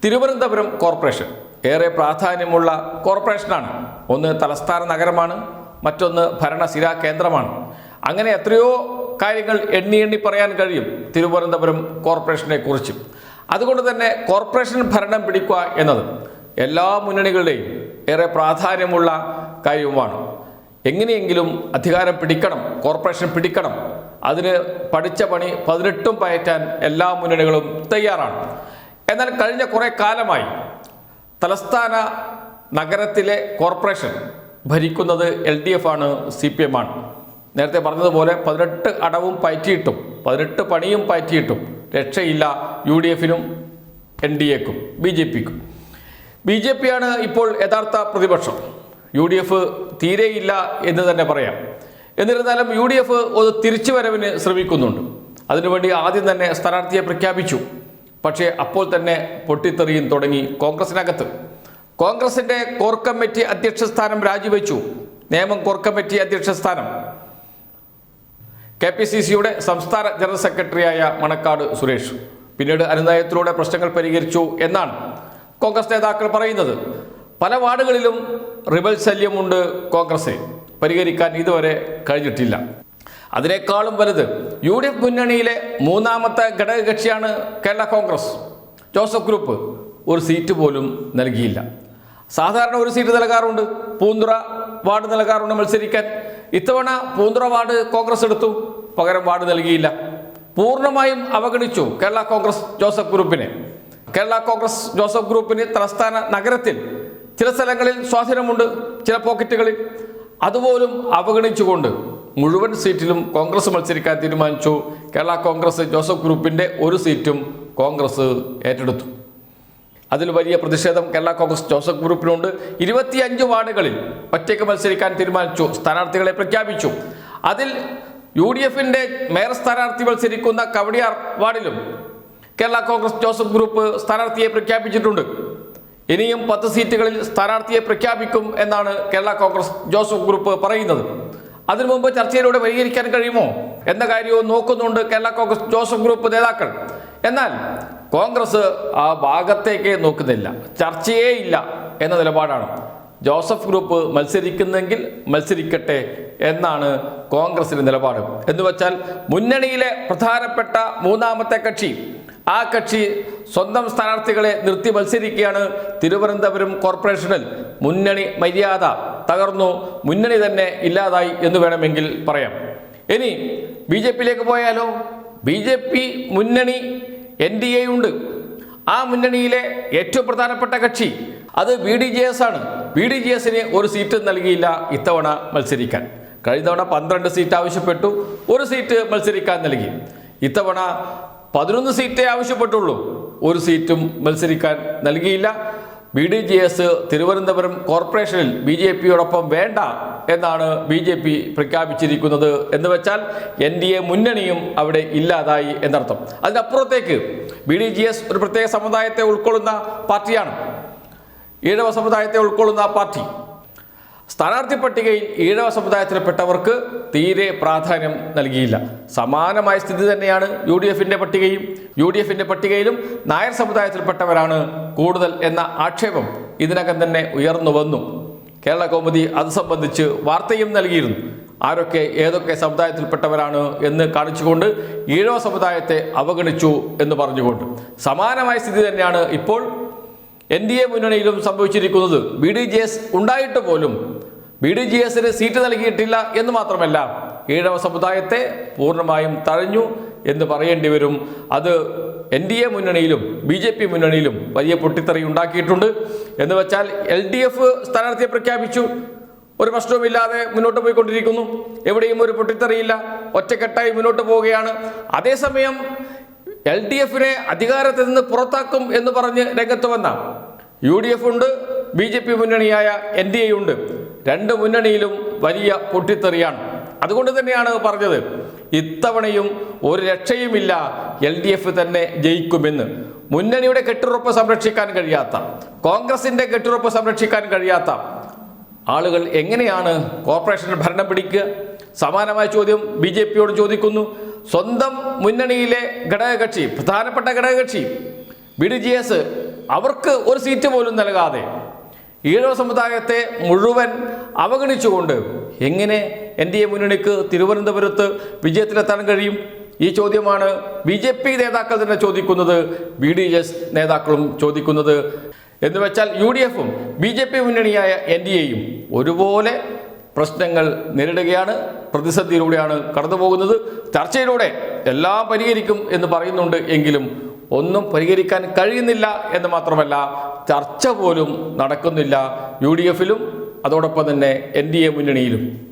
Thiruvananthapuram corporation ഏറെ പ്രാധാന്യമുള്ള കോർപ്പറേഷനാണ്. ഒന്ന് തലസ്ഥാന നഗരമാണ്, മറ്റൊന്ന് ഭരണസിരാ കേന്ദ്രമാണ്. അങ്ങനെ എത്രയോ കാര്യങ്ങൾ എണ്ണി പറയാൻ കഴിയും തിരുവനന്തപുരം കോർപ്പറേഷനെ കുറിച്ച്. അതുകൊണ്ട് തന്നെ കോർപ്പറേഷൻ ഭരണം പിടിക്കുക എന്നത് എല്ലാ മുന്നണികളുടെയും ഏറെ പ്രാധാന്യമുള്ള കാര്യവുമാണ്. എങ്ങനെയെങ്കിലും അധികാരം പിടിക്കണം, കോർപ്പറേഷൻ പിടിക്കണം. അതിന് പഠിച്ച പണി 18 പയറ്റാൻ എല്ലാ മുന്നണികളും തയ്യാറാണ്. എന്നാൽ കഴിഞ്ഞ കുറേ കാലമായി തലസ്ഥാന നഗരത്തിലെ കോർപ്പറേഷൻ ഭരിക്കുന്നത് LDF ആണ്, CPM ആണ്. നേരത്തെ പറഞ്ഞതുപോലെ 18 അടവും പയറ്റിയിട്ടും 18 പണിയും പയറ്റിയിട്ടും രക്ഷയില്ല UDFനും NDAക്കും BJPക്കും. BJP ആണ് ഇപ്പോൾ യഥാർത്ഥ പ്രതിപക്ഷം. UDF തീരെയില്ല എന്ന് തന്നെ പറയാം. എന്നിരുന്നാലും UDF ഒരു തിരിച്ചുവരവിന് ശ്രമിക്കുന്നുണ്ട്. അതിനുവേണ്ടി ആദ്യം തന്നെ സ്ഥാനാർത്ഥിയെ പ്രഖ്യാപിച്ചു. പക്ഷേ അപ്പോൾ തന്നെ പൊട്ടിത്തെറിയും തുടങ്ങി കോൺഗ്രസിനകത്ത്. കോൺഗ്രസിൻ്റെ കോർ കമ്മിറ്റി അധ്യക്ഷ സ്ഥാനം രാജിവെച്ചു. നേമം കോർ കമ്മിറ്റി അധ്യക്ഷ സ്ഥാനം KPCCയുടെ സംസ്ഥാന ജനറൽ സെക്രട്ടറിയായ മണക്കാട് സുരേഷ് പിന്നീട് അനുനയത്തിലൂടെ പ്രശ്നങ്ങൾ പരിഹരിച്ചു എന്നാണ് കോൺഗ്രസ് നേതാക്കൾ പറയുന്നത്. പല വാർഡുകളിലും റിബൽ ശല്യമുണ്ട് കോൺഗ്രസിന്, പരിഹരിക്കാൻ ഇതുവരെ കഴിഞ്ഞിട്ടില്ല. അതിനേക്കാളും വലുത് UDF മുന്നണിയിലെ മൂന്നാമത്തെ ഘടകകക്ഷിയാണ് കേരള കോൺഗ്രസ്. ജോസഫ് ഗ്രൂപ്പ് ഒരു സീറ്റ് പോലും നൽകിയില്ല. സാധാരണ ഒരു സീറ്റ് നൽകാറുണ്ട്, പൂന്തുറ വാർഡ് നൽകാറുണ്ട് മത്സരിക്കാൻ. ഇത്തവണ പൂന്തുറ വാർഡ് കോൺഗ്രസ് എടുത്തു, പകരം വാർഡ് നൽകിയില്ല. പൂർണ്ണമായും അവഗണിച്ചു കേരള കോൺഗ്രസ് ജോസഫ് ഗ്രൂപ്പിനെ. കേരള കോൺഗ്രസ് ജോസഫ് ഗ്രൂപ്പിന് തലസ്ഥാന നഗരത്തിൽ ചില സ്ഥലങ്ങളിൽ സ്വാധീനമുണ്ട്, ചില പോക്കറ്റുകളിൽ. അതുപോലും അവഗണിച്ചുകൊണ്ട് മുഴുവൻ സീറ്റിലും കോൺഗ്രസ് മത്സരിക്കാൻ തീരുമാനിച്ചു. കേരള കോൺഗ്രസ് ജോസഫ് ഗ്രൂപ്പിൻ്റെ ഒരു സീറ്റും കോൺഗ്രസ് ഏറ്റെടുത്തു. അതിൽ വലിയ പ്രതിഷേധം കേരള കോൺഗ്രസ് ജോസഫ് ഗ്രൂപ്പിനുണ്ട്. 25 വാർഡുകളിൽ ഒറ്റയ്ക്ക് മത്സരിക്കാൻ തീരുമാനിച്ചു, സ്ഥാനാർത്ഥികളെ പ്രഖ്യാപിച്ചു. അതിൽ UDFൻ്റെ മേയർ സ്ഥാനാർത്ഥി മത്സരിക്കുന്ന കവടിയാർ വാർഡിലും കേരള കോൺഗ്രസ് ജോസഫ് ഗ്രൂപ്പ് സ്ഥാനാർത്ഥിയെ പ്രഖ്യാപിച്ചിട്ടുണ്ട്. ഇനിയും 10 സീറ്റുകളിൽ സ്ഥാനാർത്ഥിയെ പ്രഖ്യാപിക്കും എന്നാണ് കേരള കോൺഗ്രസ് ജോസഫ് ഗ്രൂപ്പ് പറയുന്നത്. അതിനു മുമ്പ് ചർച്ചയിലൂടെ പരിഹരിക്കാൻ കഴിയുമോ എന്ന കാര്യവും നോക്കുന്നുണ്ട് കേരള കോൺഗ്രസ് ജോസഫ് ഗ്രൂപ്പ് നേതാക്കൾ. എന്നാൽ കോൺഗ്രസ് ആ ഭാഗത്തേക്ക് നോക്കുന്നില്ല, ചർച്ചയേ ഇല്ല എന്ന നിലപാടാണ്. ജോസഫ് ഗ്രൂപ്പ് മത്സരിക്കുന്നെങ്കിൽ മത്സരിക്കട്ടെ എന്നാണ് കോൺഗ്രസിൻ്റെ നിലപാട്. എന്ന് വെച്ചാൽ മുന്നണിയിലെ പ്രധാനപ്പെട്ട മൂന്നാമത്തെ കക്ഷി, ആ കക്ഷി സ്വന്തം സ്ഥാനാർത്ഥികളെ നിർത്തി മത്സരിക്കുകയാണ്. തിരുവനന്തപുരം കോർപ്പറേഷനിൽ മുന്നണി മര്യാദ തകർന്നു, മുന്നണി തന്നെ ഇല്ലാതായി എന്ന് വേണമെങ്കിൽ പറയാം. ഇനി BJPയിലേക്ക് പോയാലോ? BJP മുന്നണി NDA ഉണ്ട്. ആ മുന്നണിയിലെ ഏറ്റവും പ്രധാനപ്പെട്ട കക്ഷി അത് BDJS ആണ്. BDJSന് ഒരു സീറ്റ് നൽകിയില്ല ഇത്തവണ മത്സരിക്കാൻ. കഴിഞ്ഞ തവണ 12 സീറ്റ് ആവശ്യപ്പെട്ടു, ഒരു സീറ്റ് മത്സരിക്കാൻ നൽകി. ഇത്തവണ 11 സീറ്റേ ആവശ്യപ്പെട്ടുള്ളൂ, ഒരു സീറ്റും മത്സരിക്കാൻ നൽകിയില്ല. BDJS തിരുവനന്തപുരം കോർപ്പറേഷനിൽ BJPയോടൊപ്പം വേണ്ട എന്നാണ് BJP പ്രഖ്യാപിച്ചിരിക്കുന്നത്. എന്ന് വെച്ചാൽ NDA മുന്നണിയും അവിടെ ഇല്ലാതായി എന്നർത്ഥം. അതിനപ്പുറത്തേക്ക് BDJS ഒരു പ്രത്യേക സമുദായത്തെ ഉൾക്കൊള്ളുന്ന പാർട്ടിയാണ്, ഈഴവ സമുദായത്തെ ഉൾക്കൊള്ളുന്ന പാർട്ടി. സ്ഥാനാർത്ഥി പട്ടികയിൽ ഈഴവ സമുദായത്തിൽപ്പെട്ടവർക്ക് തീരെ പ്രാധാന്യം നൽകിയില്ല. സമാനമായ സ്ഥിതി തന്നെയാണ് UDFൻ്റെ പട്ടികയും. UDFൻ്റെ പട്ടികയിലും നായർ സമുദായത്തിൽപ്പെട്ടവരാണ് കൂടുതൽ എന്ന ആക്ഷേപം ഇതിനകം തന്നെ ഉയർന്നു വന്നു. കേരള കൗമുദി അത് സംബന്ധിച്ച് വാർത്തയും നൽകിയിരുന്നു. ആരൊക്കെ ഏതൊക്കെ സമുദായത്തിൽപ്പെട്ടവരാണ് എന്ന് കാണിച്ചുകൊണ്ട് ഈഴവ സമുദായത്തെ അവഗണിച്ചു എന്ന് പറഞ്ഞുകൊണ്ട്. സമാനമായ സ്ഥിതി തന്നെയാണ് ഇപ്പോൾ NDA മുന്നണിയിലും സംഭവിച്ചിരിക്കുന്നത്. BDJS ഉണ്ടായിട്ട് പോലും BDJSന് സീറ്റ് നൽകിയിട്ടില്ല എന്ന് മാത്രമല്ല, ഈഴവ സമുദായത്തെ പൂർണ്ണമായും തഴഞ്ഞു എന്ന് പറയേണ്ടി വരും. അത് NDA മുന്നണിയിലും BJP മുന്നണിയിലും വലിയ പൊട്ടിത്തെറി ഉണ്ടാക്കിയിട്ടുണ്ട്. എന്ന് വെച്ചാൽ LDF സ്ഥാനാർത്ഥിയെ പ്രഖ്യാപിച്ചു, ഒരു പ്രശ്നവുമില്ലാതെ മുന്നോട്ട് പോയിക്കൊണ്ടിരിക്കുന്നു, എവിടെയും ഒരു പൊട്ടിത്തെറിയില്ല, ഒറ്റക്കെട്ടായി മുന്നോട്ട് പോവുകയാണ്. അതേസമയം LDFനെ അധികാരത്തിൽ നിന്ന് പുറത്താക്കും എന്ന് പറഞ്ഞ് രംഗത്ത് വന്ന UDF ഉണ്ട്, BJP മുന്നണിയായ NDA ഉണ്ട്. രണ്ട് മുന്നണിയിലും വലിയ പൊട്ടിത്തെറിയാണ്. അതുകൊണ്ട് തന്നെയാണ് പറഞ്ഞത് ഇത്തവണയും ഒരു രക്ഷയുമില്ല, LDF തന്നെ ജയിക്കുമെന്ന്. മുന്നണിയുടെ കെട്ടുറപ്പ് സംരക്ഷിക്കാൻ കഴിയാത്ത, കോൺഗ്രസിൻ്റെ കെട്ടുറപ്പ് സംരക്ഷിക്കാൻ കഴിയാത്ത ആളുകൾ എങ്ങനെയാണ് കോർപ്പറേഷൻ ഭരണം പിടിക്കുക? സമാനമായ ചോദ്യം BJPയോട് ചോദിക്കുന്നു. സ്വന്തം മുന്നണിയിലെ ഘടകകക്ഷി, പ്രധാനപ്പെട്ട ഘടകകക്ഷി BDJS അവർക്ക് ഒരു സീറ്റ് പോലും നൽകാതെ ഈഴവ സമുദായത്തെ മുഴുവൻ അവഗണിച്ചുകൊണ്ട് എങ്ങനെ NDA മുന്നണിക്ക് തിരുവനന്തപുരത്ത് വിജയത്തിലെത്താൻ കഴിയും? ഈ ചോദ്യമാണ് BJP നേതാക്കൾ തന്നെ ചോദിക്കുന്നത്, BDS നേതാക്കളും ചോദിക്കുന്നത്. എന്ന് വെച്ചാൽ UDFും BJP മുന്നണിയായ NDAയും ഒരുപോലെ പ്രശ്നങ്ങൾ നേരിടുകയാണ്, പ്രതിസന്ധിയിലൂടെയാണ് കടന്നു പോകുന്നത്. ചർച്ചയിലൂടെ എല്ലാം പരിഹരിക്കും എന്ന് പറയുന്നുണ്ട് എങ്കിലും ഒന്നും പരിഹരിക്കാൻ കഴിയുന്നില്ല എന്ന് മാത്രമല്ല, ചർച്ച പോലും നടക്കുന്നില്ല UDFിലും അതോടൊപ്പം തന്നെ NDA മുന്നണിയിലും.